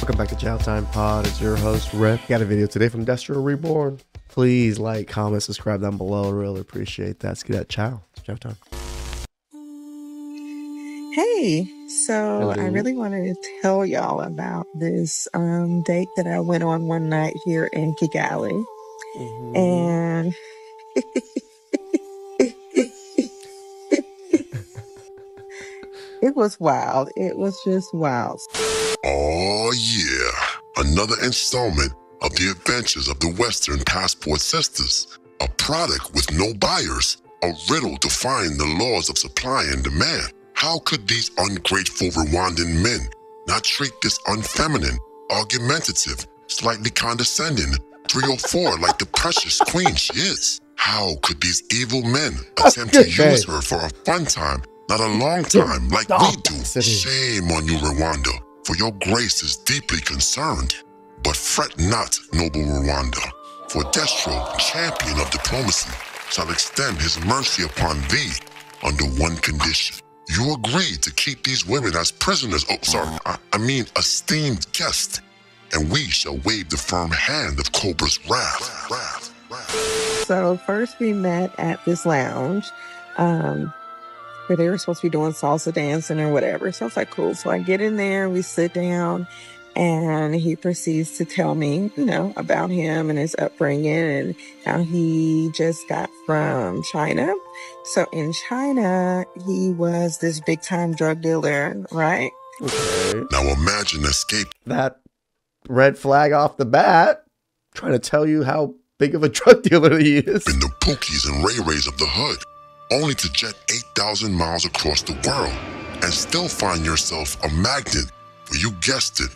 Welcome back to Chow Time Pod. It's your host, Rep. Got a video today from Destro Reborn. Please like, comment, subscribe down below. Really appreciate that. Let's get that chow. It's chow time. Hey, so Hello. I really wanted to tell y'all about this date that I went on one night here in Kigali. And it was wild. It was just wild. Oh yeah, another installment of the adventures of the Western Passport Sisters. A product with no buyers, a riddle defying the laws of supply and demand. How could these ungrateful Rwandan men not treat this unfeminine, argumentative, slightly condescending 304 like the precious queen she is? How could these evil men attempt to use her for a fun time, not a long time like we do? Shame on you, Rwanda, for your grace is deeply concerned. But fret not, noble Rwanda, for Destro, champion of diplomacy, shall extend his mercy upon thee under one condition. You agreed to keep these women as prisoners, I mean esteemed guests, and we shall wave the firm hand of Cobra's wrath. So first we met at this lounge where they were supposed to be doing salsa dancing or whatever. So I was like, cool. So I get in there, we sit down, and he proceeds to tell me, about him and his upbringing and how he just got from China. So in China, he was this big time drug dealer, right? Okay. Now imagine escape. That red flag off the bat, trying to tell you how big of a drug dealer he is. In the Pookies and Ray Rays of the hood, only to jet 8,000 miles across the world and still find yourself a magnet. You guessed it,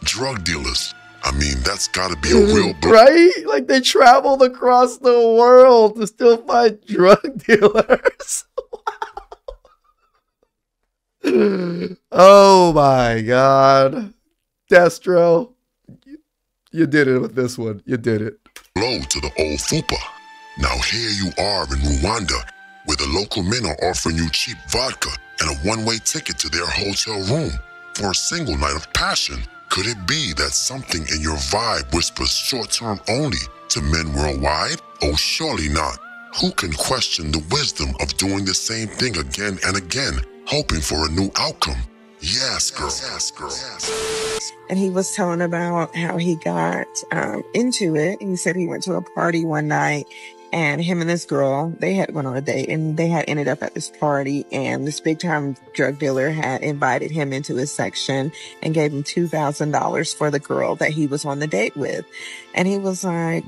drug dealers. I mean, that's gotta be a real right? Like they traveled across the world to still find drug dealers. Oh my God. Destro, you did it with this one. You did it. Blow to the old fupa. Now here you are in Rwanda, where the local men are offering you cheap vodka and a one-way ticket to their hotel room for a single night of passion. Could it be that something in your vibe whispers short-term only to men worldwide? Oh, surely not. Who can question the wisdom of doing the same thing again and again, hoping for a new outcome? Yes, girl. Yes, girl. And he was telling about how he got into it. He said he went to a party one night, and him and this girl, they had went on a date, and they had ended up at this party, and this big time drug dealer had invited him into his section and gave him $2,000 for the girl that he was on the date with. And he was like,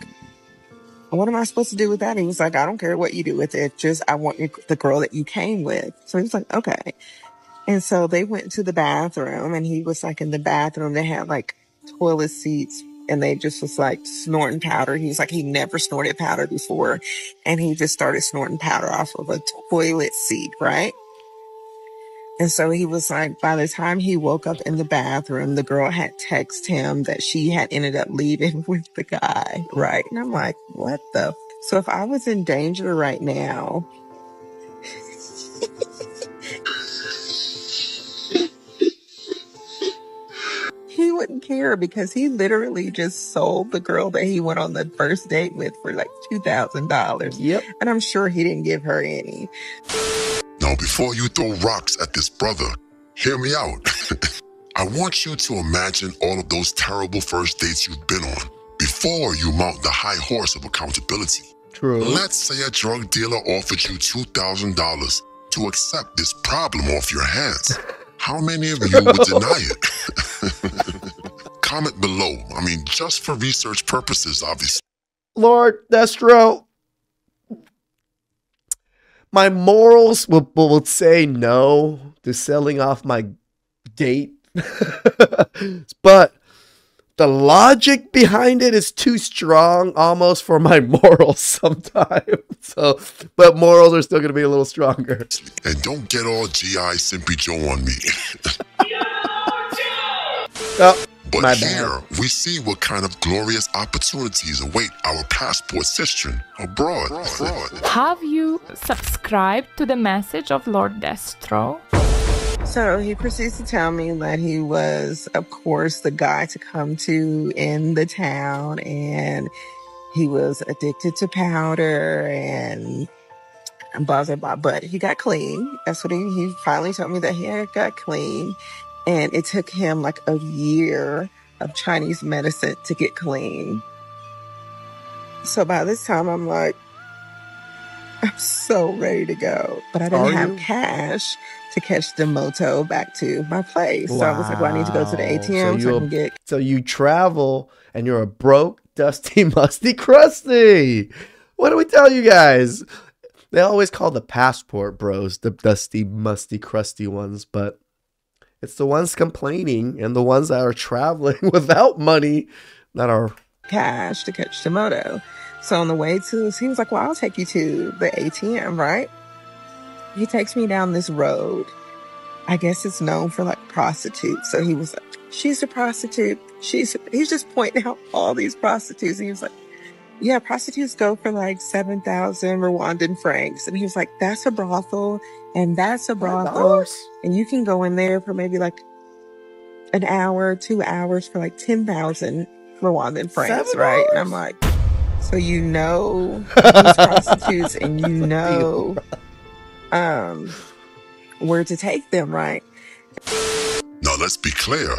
what am I supposed to do with that? He was like, I don't care what you do with it. Just, I want the girl that you came with. So he was like, okay. And so they went to the bathroom, and he was like in the bathroom. They had like toilet seats, and they just was like snorting powder. He was like, he never snorted powder before. And he just started snorting powder off of a toilet seat, right? And so he was like, by the time he woke up in the bathroom, the girl had texted him that she had ended up leaving with the guy, right? And I'm like, what the? So if I was in danger right now, he wouldn't care, because he literally just sold the girl that he went on the first date with for like $2,000. Yep. And I'm sure he didn't give her any. Now, before you throw rocks at this brother, hear me out. I want you to imagine all of those terrible first dates you've been on before you mount the high horse of accountability. True. Let's say a drug dealer offered you $2,000 to accept this problem off your hands. How many of you would deny it? Comment below. I mean, just for research purposes, obviously. Lord Destro, my morals will say no to selling off my date. But the logic behind it is too strong almost for my morals sometimes. So, but morals are still going to be a little stronger. And don't get all G.I. Simpy Joe on me. Oh, but here, we see what kind of glorious opportunities await our passport sistren abroad. Have you subscribed to the message of Lord Destro? So he proceeds to tell me that he was, of course, the guy to come to in the town, and he was addicted to powder and blah, blah, blah. But he got clean. That's what he finally told me, that he had got clean. And it took him like a year of Chinese medicine to get clean. So by this time, I'm like, I'm so ready to go. But I didn't have cash to catch the moto back to my place. So I was like, well, I need to go to the ATM so I can get... So you travel and you're a broke, dusty, musty, crusty. What do we tell you guys? They always call the passport bros the dusty, musty, crusty ones, but it's the ones complaining and the ones that are traveling without money that are... cash to catch the moto. So on the way to... he was like, well, I'll take you to the ATM, right? He takes me down this road. I guess it's known for like prostitutes. So he was like, she's a prostitute. He's just pointing out all these prostitutes. And he was like, yeah, prostitutes go for like 7,000 Rwandan francs. And he was like, that's a brothel, and that's a brothel. And you can go in there for maybe like an hour, 2 hours for like 10,000 Rwandan francs, right? And I'm like, so you know these prostitutes and you know where to take them, right? Now let's be clear.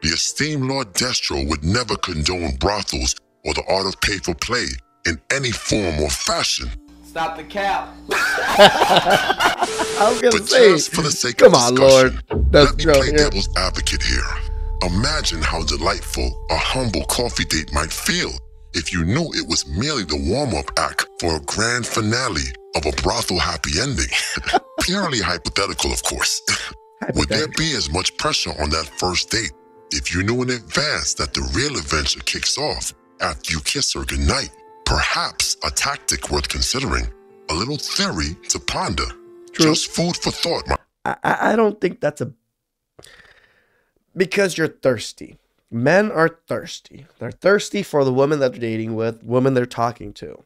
The esteemed Lord Destro would never condone brothels or the art of pay-for-play in any form or fashion. Stop the cap. I was going to say, just for the sake of discussion, Lord. Let me play devil's advocate here. Imagine how delightful a humble coffee date might feel if you knew it was merely the warm-up act for a grand finale of a brothel happy ending. Purely hypothetical, of course. Would there be as much pressure on that first date if you knew in advance that the real adventure kicks off after you kiss her goodnight? Perhaps a tactic worth considering. A little theory to ponder. True. Just food for thought. I don't think that's a... because you're thirsty. Men are thirsty. They're thirsty for the woman that they're dating with, women they're talking to.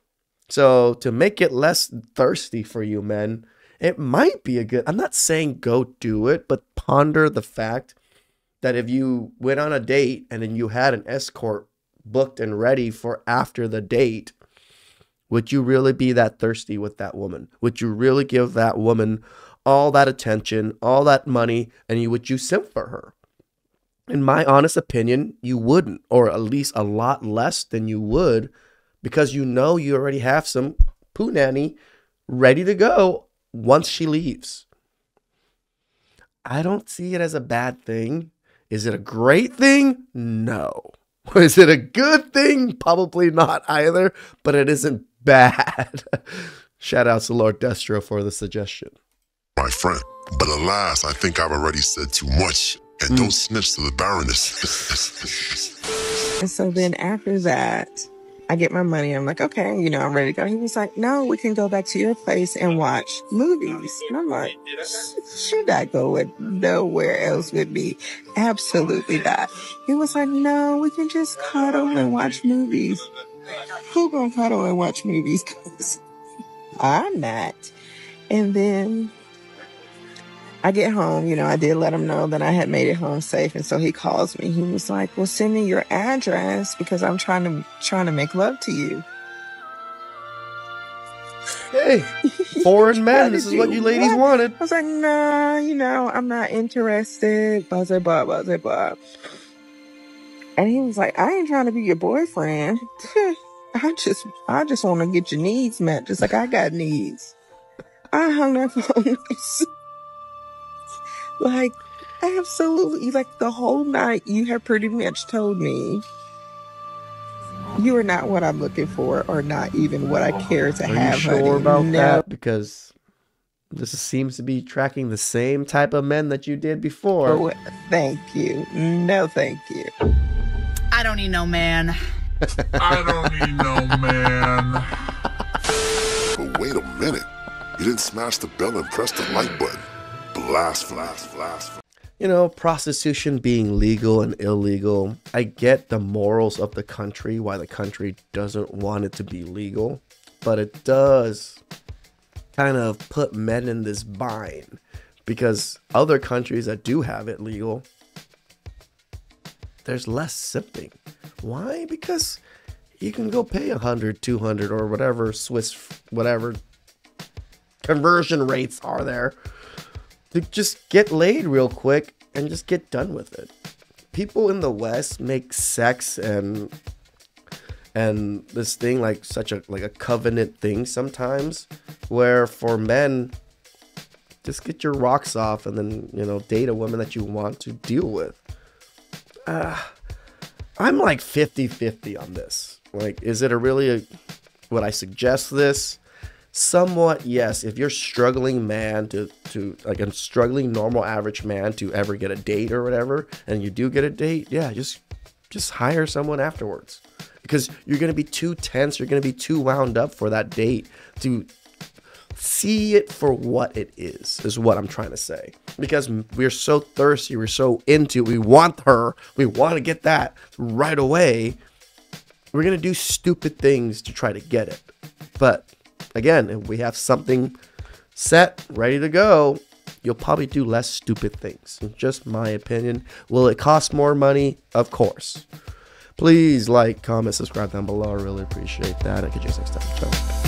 So to make it less thirsty for you men, it might be a good... I'm not saying go do it, but ponder the fact that if you went on a date and then you had an escort booked and ready for after the date, would you really be that thirsty with that woman? Would you really give that woman all that attention, all that money, and would you simp for her? In my honest opinion, you wouldn't, or at least a lot less than you would, because you know you already have some poo nanny ready to go once she leaves. I don't see it as a bad thing. Is it a great thing? No. Is it a good thing? Probably not either, but it isn't bad. Shout out to Lord Destro for the suggestion. My friend, but alas, I think I've already said too much. And don't snitch to the Baroness. And so then after that, I get my money. I'm like, okay, I'm ready to go. He was like, no, we can go back to your place and watch movies. And I'm like, should I go with nowhere else with me? Absolutely not. He was like, no, we can just cuddle and watch movies. Who gonna cuddle and watch movies? 'Cause I'm not. And then I get home, I did let him know that I had made it home safe. And so he calls me. He was like, well, send me your address because I'm trying to make love to you. Hey, foreign men, this is what you ladies wanted. I was like, nah, I'm not interested. Blah, blah, blah, blah, blah. And he was like, I ain't trying to be your boyfriend. I just want to get your needs met, just like I got needs. I hung that phone. Like, absolutely. Like, the whole night you have pretty much told me you are not what I'm looking for, or not even what I care to have. Are you sure about that? Because this seems to be tracking the same type of men that you did before. Oh, thank you. No, thank you. I don't need no man. I don't need no man. But wait a minute. You didn't smash the bell and press the like button. Blasphemy. Prostitution being legal and illegal. I get the morals of the country, why the country doesn't want it to be legal. But it does kind of put men in this bind. Because other countries that do have it legal, there's less simping. Why? Because you can go pay 100, 200 or whatever whatever conversion rates are there to just get laid real quick and just get done with it. People in the West make sex and this thing like such a covenant thing sometimes, where for men, just get your rocks off and then, date a woman that you want to deal with. I'm like 50-50 on this. Like, is it would I suggest this? Somewhat, yes. If you're struggling man to like a struggling normal average man to ever get a date or whatever, and you do get a date, yeah, just hire someone afterwards. Because you're going to be too tense, you're going to be too wound up for that date to see it for what it is what I'm trying to say. Because we're so thirsty, we're so into it, we want her, we want to get that right away. We're going to do stupid things to try to get it. But again, if we have something set, ready to go, you'll probably do less stupid things. Just my opinion. Will it cost more money? Of course. Please like, comment, subscribe down below. I really appreciate that. I'll catch you next time. Ciao.